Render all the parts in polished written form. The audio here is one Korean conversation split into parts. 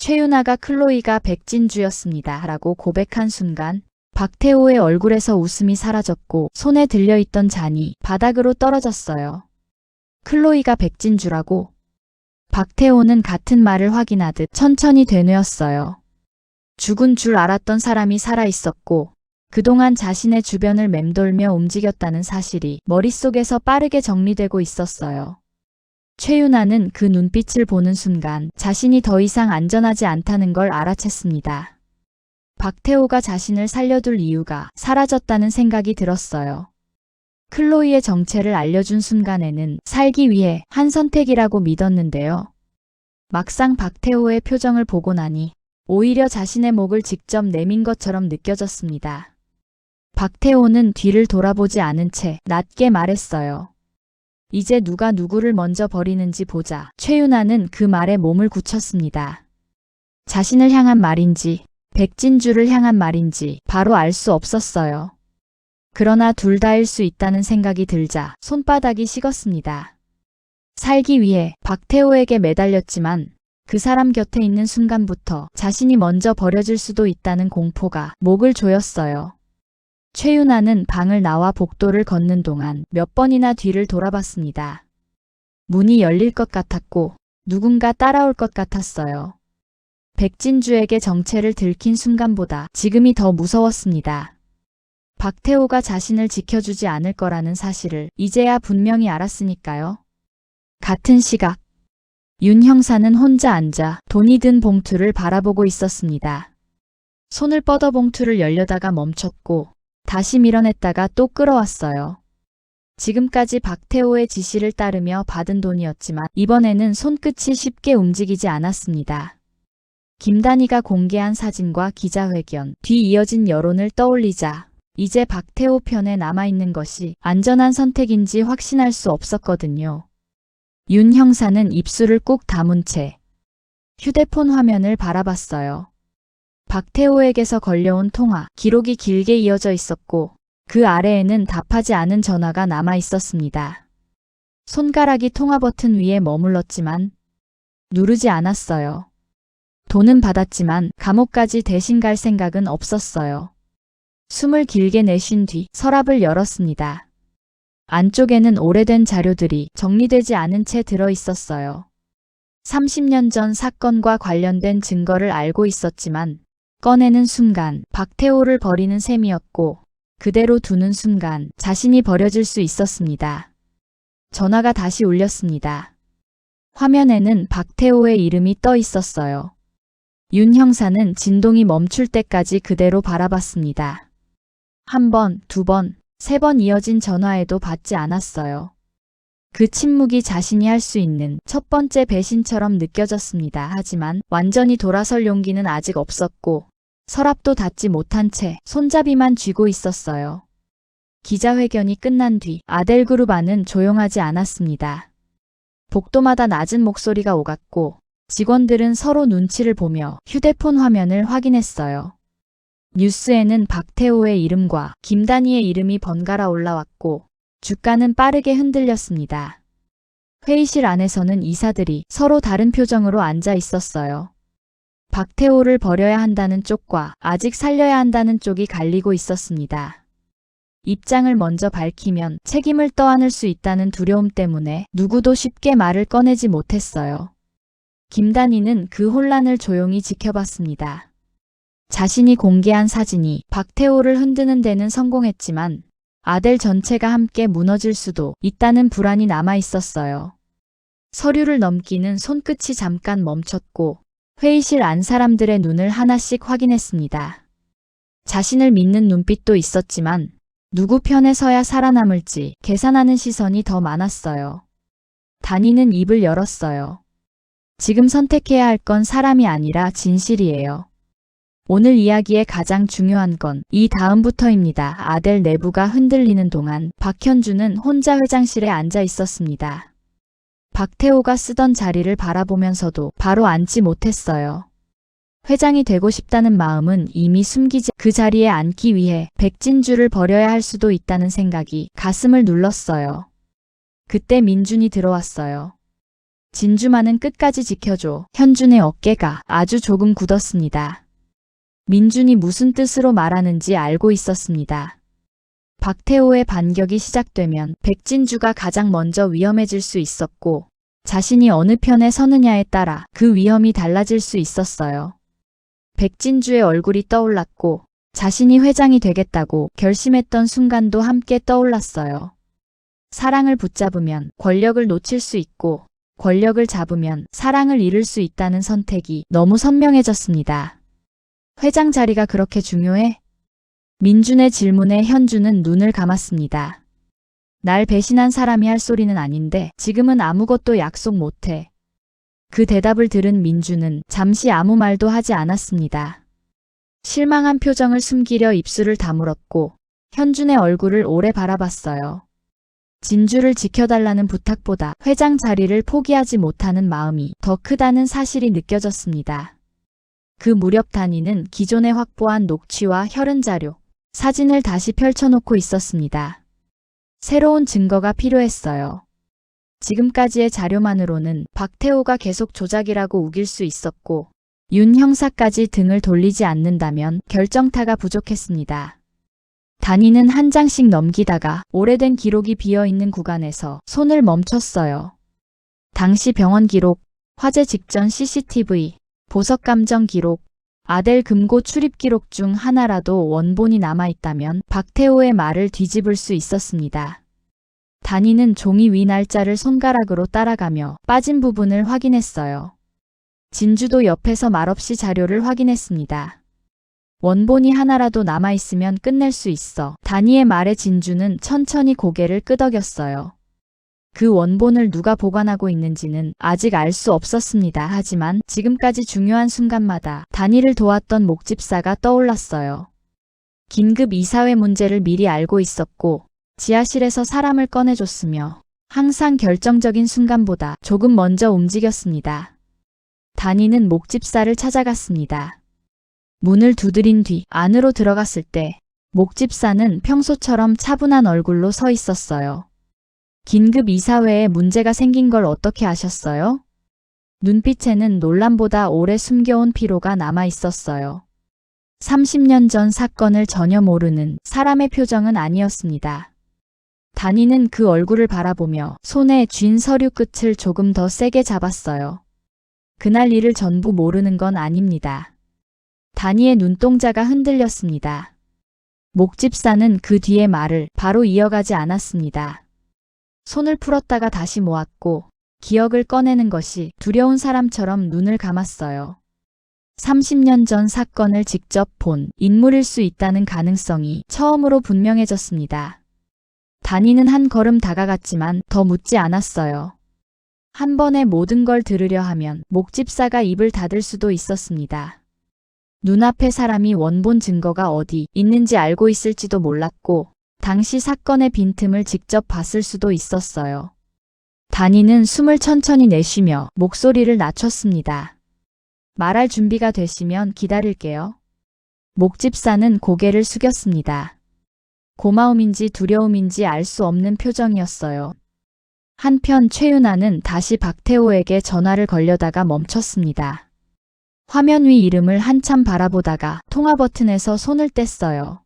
최윤아가 클로이가 백진주였습니다. 라고 고백한 순간 박태호의 얼굴에서 웃음이 사라졌고 손에 들려있던 잔이 바닥으로 떨어졌어요. 클로이가 백진주라고? 박태호는 같은 말을 확인하듯 천천히 되뇌었어요. 죽은 줄 알았던 사람이 살아있었고 그동안 자신의 주변을 맴돌며 움직였다는 사실이 머릿속에서 빠르게 정리되고 있었어요. 최윤아는 그 눈빛을 보는 순간 자신이 더 이상 안전하지 않다는 걸 알아챘습니다. 박태호가 자신을 살려둘 이유가 사라졌다는 생각이 들었어요. 클로이의 정체를 알려준 순간에는 살기 위해 한 선택이라고 믿었는데요. 막상 박태호의 표정을 보고 나니 오히려 자신의 목을 직접 내민 것처럼 느껴졌습니다. 박태호는 뒤를 돌아보지 않은 채 낮게 말했어요. 이제 누가 누구를 먼저 버리는지 보자. 최윤아는 그 말에 몸을 굳혔습니다. 자신을 향한 말인지 백진주를 향한 말인지 바로 알 수 없었어요. 그러나 둘 다일 수 있다는 생각이 들자 손바닥이 식었습니다. 살기 위해 박태호에게 매달렸지만 그 사람 곁에 있는 순간부터 자신이 먼저 버려질 수도 있다는 공포가 목을 조였어요. 최윤아는 방을 나와 복도를 걷는 동안 몇 번이나 뒤를 돌아봤습니다. 문이 열릴 것 같았고 누군가 따라올 것 같았어요. 백진주에게 정체를 들킨 순간보다 지금이 더 무서웠습니다. 박태호가 자신을 지켜주지 않을 거라는 사실을 이제야 분명히 알았으니까요. 같은 시각 윤 형사는 혼자 앉아 돈이 든 봉투를 바라보고 있었습니다. 손을 뻗어 봉투를 열려다가 멈췄고 다시 밀어냈다가 또 끌어왔어요. 지금까지 박태호의 지시를 따르며 받은 돈이었지만 이번에는 손끝이 쉽게 움직이지 않았습니다. 김단희가 공개한 사진과 기자회견, 뒤 이어진 여론을 떠올리자 이제 박태호 편에 남아있는 것이 안전한 선택인지 확신할 수 없었거든요. 윤 형사는 입술을 꾹 다문 채 휴대폰 화면을 바라봤어요. 박태호에게서 걸려온 통화, 기록이 길게 이어져 있었고 그 아래에는 답하지 않은 전화가 남아 있었습니다. 손가락이 통화 버튼 위에 머물렀지만 누르지 않았어요. 돈은 받았지만 감옥까지 대신 갈 생각은 없었어요. 숨을 길게 내쉰 뒤 서랍을 열었습니다. 안쪽에는 오래된 자료들이 정리되지 않은 채 들어 있었어요. 30년 전 사건과 관련된 증거를 알고 있었지만 꺼내는 순간 박태호를 버리는 셈이었고 그대로 두는 순간 자신이 버려질 수 있었습니다. 전화가 다시 울렸습니다. 화면에는 박태호의 이름이 떠 있었어요. 윤 형사는 진동이 멈출 때까지 그대로 바라봤습니다. 한 번, 두 번, 세 번 이어진 전화에도 받지 않았어요. 그 침묵이 자신이 할 수 있는 첫 번째 배신처럼 느껴졌습니다. 하지만 완전히 돌아설 용기는 아직 없었고 서랍도 닫지 못한 채 손잡이만 쥐고 있었어요. 기자회견이 끝난 뒤 아델그룹 안은 조용하지 않았습니다. 복도마다 낮은 목소리가 오갔고 직원들은 서로 눈치를 보며 휴대폰 화면을 확인했어요. 뉴스에는 박태호의 이름과 김단희의 이름이 번갈아 올라왔고 주가는 빠르게 흔들렸습니다. 회의실 안에서는 이사들이 서로 다른 표정으로 앉아 있었어요. 박태호를 버려야 한다는 쪽과 아직 살려야 한다는 쪽이 갈리고 있었습니다. 입장을 먼저 밝히면 책임을 떠안을 수 있다는 두려움 때문에 누구도 쉽게 말을 꺼내지 못했어요. 김단희는 그 혼란을 조용히 지켜봤습니다. 자신이 공개한 사진이 박태호를 흔드는 데는 성공했지만 아델 전체가 함께 무너질 수도 있다는 불안이 남아 있었어요. 서류를 넘기는 손끝이 잠깐 멈췄고 회의실 안 사람들의 눈을 하나씩 확인했습니다. 자신을 믿는 눈빛도 있었지만 누구 편에 서야 살아남을지 계산하는 시선이 더 많았어요. 단희는 입을 열었어요. 지금 선택해야 할 건 사람이 아니라 진실이에요. 오늘 이야기의 가장 중요한 건 이 다음부터입니다. 아델 내부가 흔들리는 동안 박현주는 혼자 회장실에 앉아 있었습니다. 박태호가 쓰던 자리를 바라보면서도 바로 앉지 못했어요. 회장이 되고 싶다는 마음은 이미 숨기지 그 자리에 앉기 위해 백진주를 버려야 할 수도 있다는 생각이 가슴을 눌렀어요. 그때 민준이 들어왔어요. 진주만은 끝까지 지켜줘. 현준의 어깨가 아주 조금 굳었습니다. 민준이 무슨 뜻으로 말하는지 알고 있었습니다. 박태호의 반격이 시작되면 백진주가 가장 먼저 위험해질 수 있었고 자신이 어느 편에 서느냐에 따라 그 위험이 달라질 수 있었어요. 백진주의 얼굴이 떠올랐고 자신이 회장이 되겠다고 결심했던 순간도 함께 떠올랐어요. 사랑을 붙잡으면 권력을 놓칠 수 있고 권력을 잡으면 사랑을 잃을 수 있다는 선택이 너무 선명해졌습니다. 회장 자리가 그렇게 중요해? 민준의 질문에 현준은 눈을 감았습니다. 날 배신한 사람이 할 소리는 아닌데 지금은 아무것도 약속 못해. 그 대답을 들은 민준은 잠시 아무 말도 하지 않았습니다. 실망한 표정을 숨기려 입술을 다물었고 현준의 얼굴을 오래 바라봤어요. 진주를 지켜달라는 부탁보다 회장 자리를 포기하지 못하는 마음이 더 크다는 사실이 느껴졌습니다. 그 무렵 단위는 기존에 확보한 녹취와 혈흔 자료, 사진을 다시 펼쳐놓고 있었습니다. 새로운 증거가 필요했어요. 지금까지의 자료만으로는 박태호가 계속 조작이라고 우길 수 있었고 윤 형사까지 등을 돌리지 않는다면 결정타가 부족했습니다. 단위는 한 장씩 넘기다가 오래된 기록이 비어있는 구간에서 손을 멈췄어요. 당시 병원 기록, 화재 직전 CCTV, 보석 감정 기록, 아델 금고 출입 기록 중 하나라도 원본이 남아있다면 박태호의 말을 뒤집을 수 있었습니다. 단위는 종이 위 날짜를 손가락으로 따라가며 빠진 부분을 확인했어요. 진주도 옆에서 말없이 자료를 확인했습니다. 원본이 하나라도 남아있으면 끝낼 수 있어. 단위의 말에 진주는 천천히 고개를 끄덕였어요. 그 원본을 누가 보관하고 있는지는 아직 알 수 없었습니다. 하지만 지금까지 중요한 순간마다 단위를 도왔던 목집사가 떠올랐어요. 긴급 이사회 문제를 미리 알고 있었고 지하실에서 사람을 꺼내줬으며 항상 결정적인 순간보다 조금 먼저 움직였습니다. 단위는 목집사를 찾아갔습니다. 문을 두드린 뒤 안으로 들어갔을 때 목집사는 평소처럼 차분한 얼굴로 서 있었어요. 긴급 이사회에 문제가 생긴 걸 어떻게 아셨어요? 눈빛에는 논란보다 오래 숨겨온 피로가 남아 있었어요. 30년 전 사건을 전혀 모르는 사람의 표정은 아니었습니다. 단위는 그 얼굴을 바라보며 손에 쥔 서류 끝을 조금 더 세게 잡았어요. 그날 일을 전부 모르는 건 아닙니다. 단위의 눈동자가 흔들렸습니다. 목집사는 그 뒤의 말을 바로 이어가지 않았습니다. 손을 풀었다가 다시 모았고 기억을 꺼내는 것이 두려운 사람처럼 눈을 감았어요. 30년 전 사건을 직접 본 인물일 수 있다는 가능성이 처음으로 분명해졌습니다. 단위는 한 걸음 다가갔지만 더 묻지 않았어요. 한 번에 모든 걸 들으려 하면 목집사가 입을 닫을 수도 있었습니다. 눈앞에 사람이 원본 증거가 어디 있는지 알고 있을지도 몰랐고 당시 사건의 빈틈을 직접 봤을 수도 있었어요. 단위는 숨을 천천히 내쉬며 목소리를 낮췄습니다. 말할 준비가 되시면 기다릴게요. 목집사는 고개를 숙였습니다. 고마움인지 두려움인지 알 수 없는 표정이었어요. 한편 최윤아는 다시 박태호에게 전화를 걸려다가 멈췄습니다. 화면 위 이름을 한참 바라보다가 통화 버튼에서 손을 뗐어요.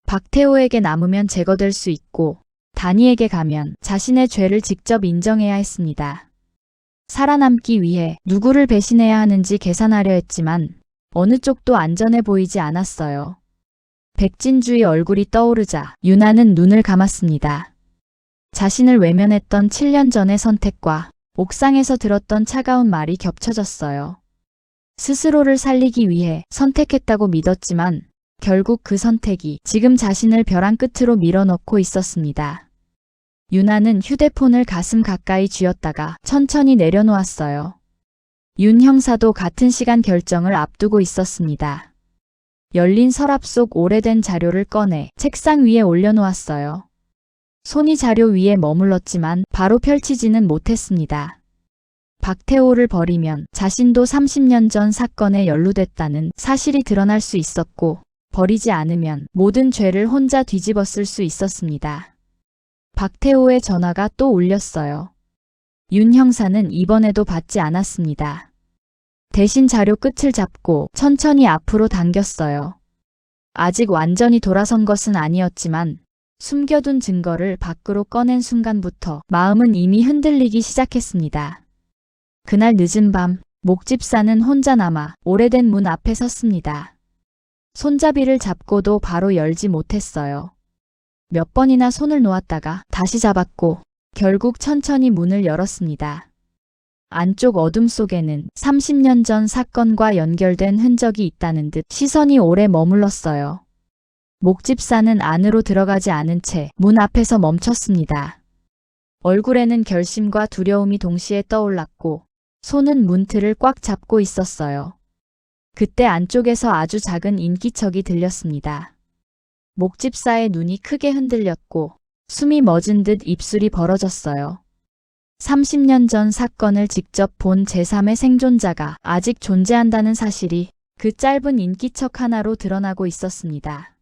박태호에게 남으면 제거될 수 있고 단위에게 가면 자신의 죄를 직접 인정해야 했습니다. 살아남기 위해 누구를 배신해야 하는지 계산하려 했지만 어느 쪽도 안전해 보이지 않았어요. 백진주의 얼굴이 떠오르자 윤아는 눈을 감았습니다. 자신을 외면했던 7년 전의 선택과 옥상에서 들었던 차가운 말이 겹쳐졌어요. 스스로를 살리기 위해 선택했다고 믿었지만 결국 그 선택이 지금 자신을 벼랑 끝으로 밀어넣고 있었습니다. 윤아는 휴대폰을 가슴 가까이 쥐었다가 천천히 내려놓았어요. 윤 형사도 같은 시간 결정을 앞두고 있었습니다. 열린 서랍 속 오래된 자료를 꺼내 책상 위에 올려놓았어요. 손이 자료 위에 머물렀지만 바로 펼치지는 못했습니다. 박태호를 버리면 자신도 30년 전 사건에 연루됐다는 사실이 드러날 수 있었고 버리지 않으면 모든 죄를 혼자 뒤집었을 수 있었습니다. 박태호의 전화가 또 울렸어요. 윤 형사는 이번에도 받지 않았습니다. 대신 자료 끝을 잡고 천천히 앞으로 당겼어요. 아직 완전히 돌아선 것은 아니었지만 숨겨둔 증거를 밖으로 꺼낸 순간부터 마음은 이미 흔들리기 시작했습니다. 그날 늦은 밤, 목집사는 혼자 남아 오래된 문 앞에 섰습니다. 손잡이를 잡고도 바로 열지 못했어요. 몇 번이나 손을 놓았다가 다시 잡았고 결국 천천히 문을 열었습니다. 안쪽 어둠 속에는 30년 전 사건과 연결된 흔적이 있다는 듯 시선이 오래 머물렀어요. 목집사는 안으로 들어가지 않은 채 문 앞에서 멈췄습니다. 얼굴에는 결심과 두려움이 동시에 떠올랐고 손은 문틀을 꽉 잡고 있었어요. 그때 안쪽에서 아주 작은 인기척이 들렸습니다. 목집사의 눈이 크게 흔들렸고 숨이 멎은 듯 입술이 벌어졌어요. 30년 전 사건을 직접 본 제3의 생존자가 아직 존재한다는 사실이 그 짧은 인기척 하나로 드러나고 있었습니다.